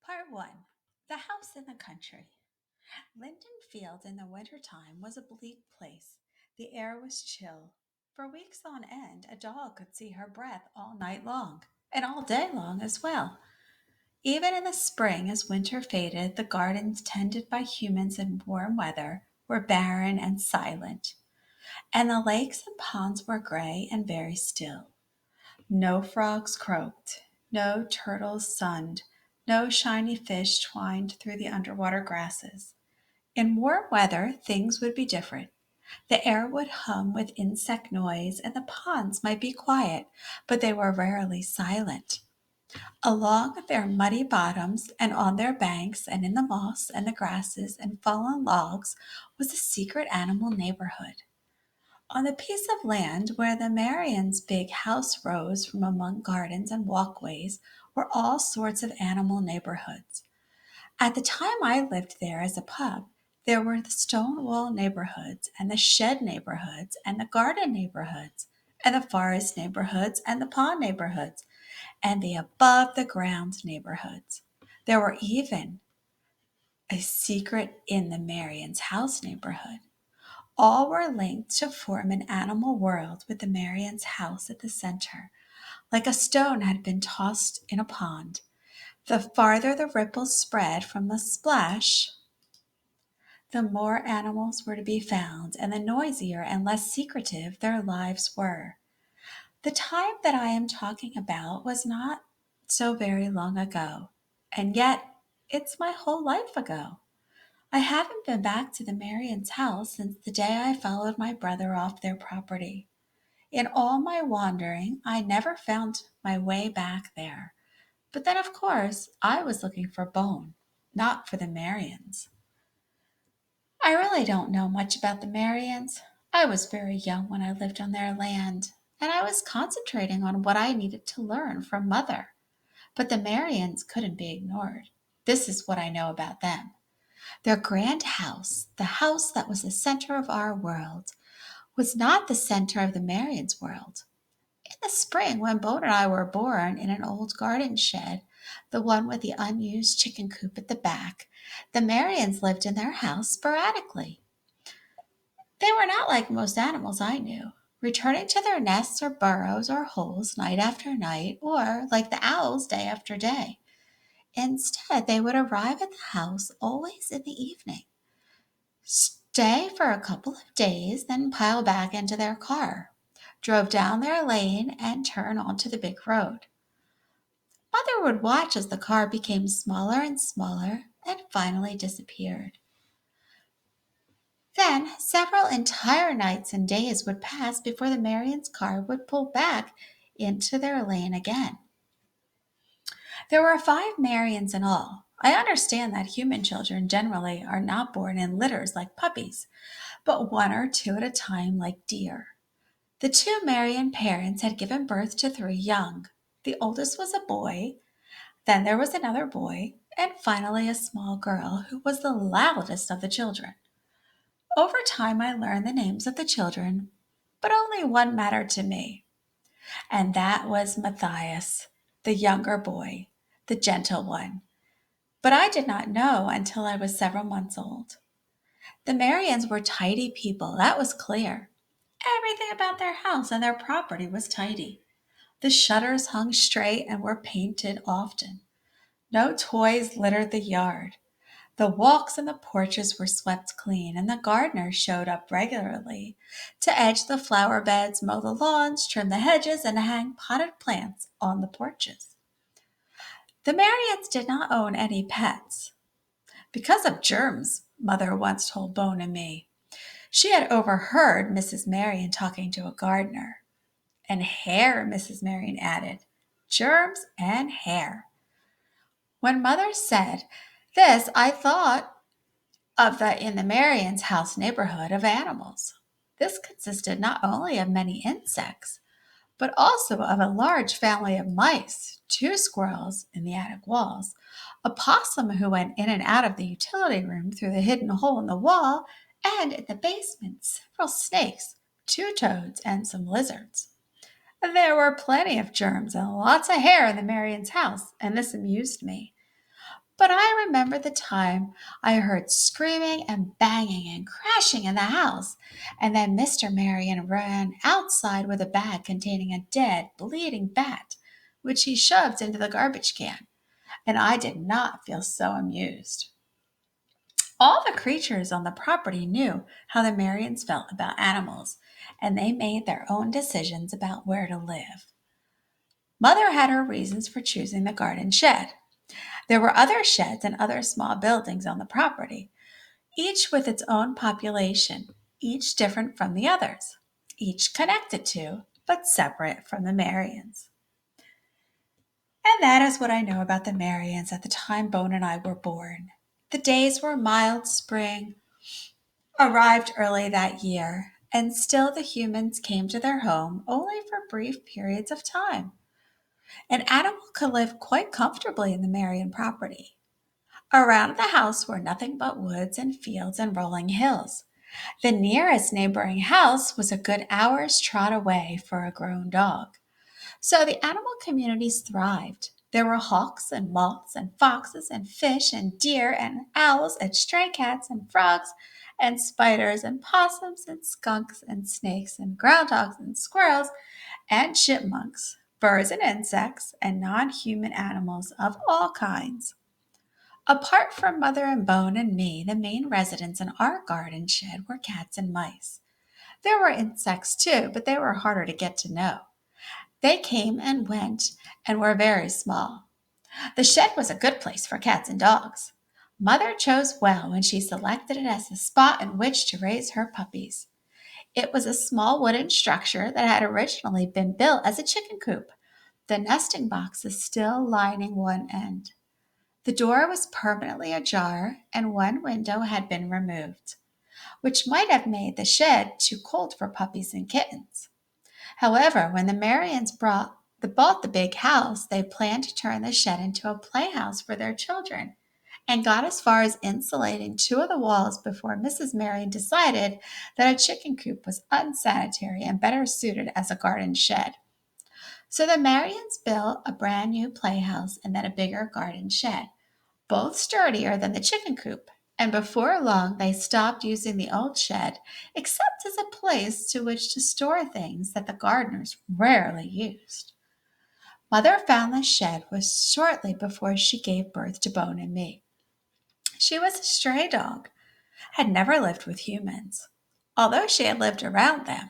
Part 1. The House in the Country. Linden Field in the winter time was a bleak place. The air was chill. For weeks on end, a dog could see her breath all night long, and all day long as well. Even in the spring, as winter faded, the gardens tended by humans in warm weather were barren and silent, and the lakes and ponds were gray and very still. No frogs croaked, no turtles sunned, no shiny fish twined through the underwater grasses. In warm weather, things would be different. The air would hum with insect noise, and the ponds might be quiet, but they were rarely silent. Along their muddy bottoms, and on their banks, and in the moss and the grasses and fallen logs, was a secret animal neighborhood. On the piece of land where the Marians' big house rose from among gardens and walkways were all sorts of animal neighborhoods. At the time I lived there as a pup, there were the stone wall neighborhoods and the shed neighborhoods and the garden neighborhoods and the forest neighborhoods and the pond neighborhoods and the above the ground neighborhoods. There were even a secret in the Marians' house neighborhood. All were linked to form an animal world with the Marian's house at the center, like a stone had been tossed in a pond. The farther the ripples spread from the splash, the more animals were to be found, and the noisier and less secretive their lives were. The time that I am talking about was not so very long ago, and yet it's my whole life ago. I haven't been back to the Marians' house since the day I followed my brother off their property. In all my wandering, I never found my way back there. But then, of course, I was looking for Bone, not for the Marians. I really don't know much about the Marians. I was very young when I lived on their land, and I was concentrating on what I needed to learn from Mother. But the Marians couldn't be ignored. This is what I know about them. Their grand house, the house that was the center of our world, was not the center of the Marians' world. In the spring, when Bone and I were born in an old garden shed, the one with the unused chicken coop at the back, the Marians lived in their house sporadically. They were not like most animals I knew, returning to their nests or burrows or holes night after night, or like the owls day after day. Instead, they would arrive at the house always in the evening, stay for a couple of days, then pile back into their car, drove down their lane, and turn onto the big road. Mother would watch as the car became smaller and smaller and finally disappeared. Then several entire nights and days would pass before the Marians' car would pull back into their lane again. There were 5 Marians in all. I understand that human children generally are not born in litters like puppies, but one or two at a time like deer. The 2 Marian parents had given birth to 3 young. The oldest was a boy, then there was another boy, and finally a small girl who was the loudest of the children. Over time, I learned the names of the children, but only one mattered to me, and that was Matthias, the younger boy, the gentle one. But I did not know until I was several months old. The Marians were tidy people, that was clear. Everything about their house and their property was tidy. The shutters hung straight and were painted often. No toys littered the yard. The walks and the porches were swept clean, and the gardeners showed up regularly to edge the flower beds, mow the lawns, trim the hedges, and hang potted plants on the porches. The Marians did not own any pets. Because of germs, Mother once told Bone and me. She had overheard Mrs. Marian talking to a gardener. And hair, Mrs. Marian added. Germs and hair. When Mother said this, I thought of the in the Marian's house neighborhood of animals. This consisted not only of many insects, but also of a large family of mice, 2 squirrels in the attic walls, a possum who went in and out of the utility room through the hidden hole in the wall, and in the basement several snakes, 2 toads, and some lizards. There were plenty of germs and lots of hair in the Marian's house, and this amused me. But I remember the time I heard screaming and banging and crashing in the house, and then Mr. Marion ran outside with a bag containing a dead, bleeding bat, which he shoved into the garbage can, and I did not feel so amused. All the creatures on the property knew how the Marions felt about animals, and they made their own decisions about where to live. Mother had her reasons for choosing the garden shed. There were other sheds and other small buildings on the property, each with its own population, each different from the others, each connected to, but separate from the Marions. And that is what I know about the Marions at the time Bone and I were born. The days were mild spring, arrived early that year, and still the humans came to their home only for brief periods of time. An animal could live quite comfortably in the Marion property. Around the house were nothing but woods and fields and rolling hills. The nearest neighboring house was a good hour's trot away for a grown dog. So the animal communities thrived. There were hawks and moths and foxes and fish and deer and owls and stray cats and frogs and spiders and possums and skunks and snakes and groundhogs and squirrels and chipmunks, birds and insects and non-human animals of all kinds. Apart from Mother and Bone and me, the main residents in our garden shed were cats and mice. There were insects too, but they were harder to get to know. They came and went and were very small. The shed was a good place for cats and dogs. Mother chose well when she selected it as the spot in which to raise her puppies. It was a small wooden structure that had originally been built as a chicken coop, the nesting boxes still lining one end. The door was permanently ajar, and one window had been removed, which might have made the shed too cold for puppies and kittens. However, when the Marions bought the big house, they planned to turn the shed into a playhouse for their children and got as far as insulating two of the walls before Mrs. Marion decided that a chicken coop was unsanitary and better suited as a garden shed. So the Marions built a brand new playhouse and then a bigger garden shed, both sturdier than the chicken coop. And before long, they stopped using the old shed, except as a place to which to store things that the gardeners rarely used. Mother found the shed was shortly before she gave birth to Bone and me. She was a stray dog, had never lived with humans, although she had lived around them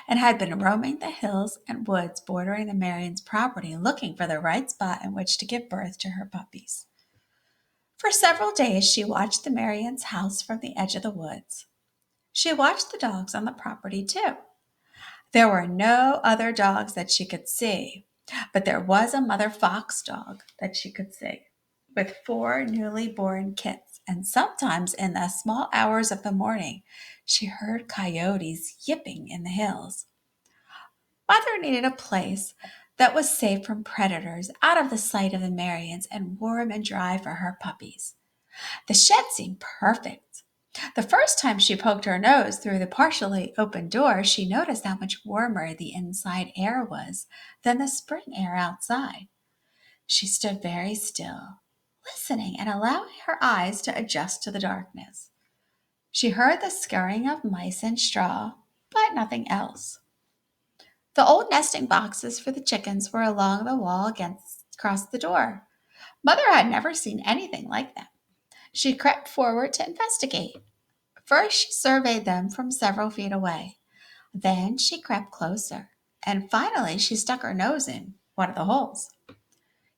and had been roaming the hills and woods bordering the Marions' property looking for the right spot in which to give birth to her puppies. For several days she watched the Marions' house from the edge of the woods. She watched the dogs on the property too. There were no other dogs that she could see, but there was a mother fox dog that she could see, with four newly born kits, and sometimes in the small hours of the morning she heard coyotes yipping in the hills. Mother needed a place that was safe from predators, out of the sight of the Marions, and warm and dry for her puppies. The shed seemed perfect. The first time she poked her nose through the partially open door, she noticed how much warmer the inside air was than the spring air outside. She stood very still, listening and allowing her eyes to adjust to the darkness. She heard the scurrying of mice and straw, but nothing else. The old nesting boxes for the chickens were along the wall across the door. Mother had never seen anything like them. She crept forward to investigate. First, she surveyed them from several feet away. Then she crept closer, and finally she stuck her nose in one of the holes.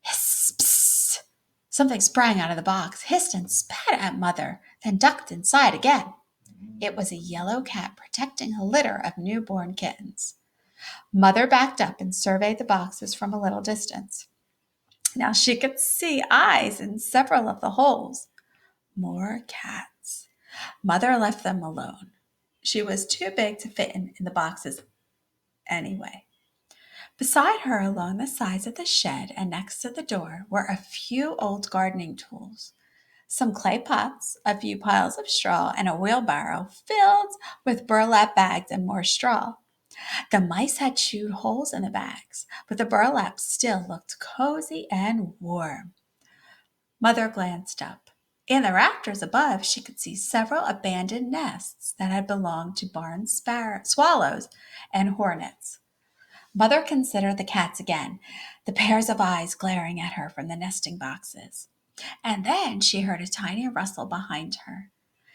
Hiss! Psst! Something sprang out of the box, hissed and spat at Mother, then ducked inside again. It was a yellow cat protecting a litter of newborn kittens. Mother backed up and surveyed the boxes from a little distance. Now she could see eyes in several of the holes. More cats. Mother left them alone. She was too big to fit in the boxes anyway. Beside her, along the sides of the shed and next to the door, were a few old gardening tools, some clay pots, a few piles of straw, and a wheelbarrow filled with burlap bags and more straw. The mice had chewed holes in the bags, but the burlap still looked cozy and warm. Mother glanced up. In the rafters above, she could see several abandoned nests that had belonged to barn swallows and hornets. Mother considered the cats again, the pairs of eyes glaring at her from the nesting boxes. And then she heard a tiny rustle behind her.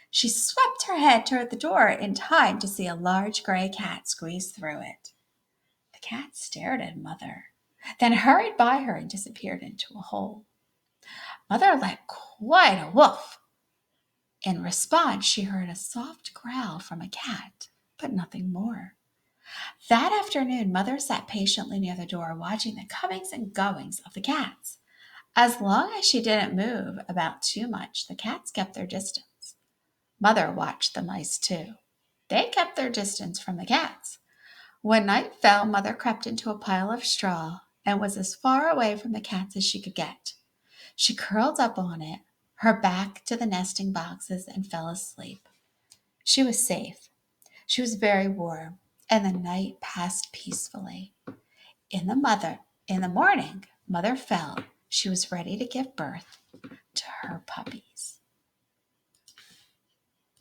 She swept her head toward the door in time to see a large gray cat squeeze through it. The cat stared at Mother, then hurried by her and disappeared into a hole. Mother let quite a woof. In response, she heard a soft growl from a cat, but nothing more. That afternoon, Mother sat patiently near the door, watching the comings and goings of the cats. As long as she didn't move about too much, the cats kept their distance. Mother watched the mice too. They kept their distance from the cats. When night fell, Mother crept into a pile of straw and was as far away from the cats as she could get. She curled up on it, her back to the nesting boxes, and fell asleep. She was safe. She was very warm, and the night passed peacefully. In the morning, Mother felt she was ready to give birth to her puppies.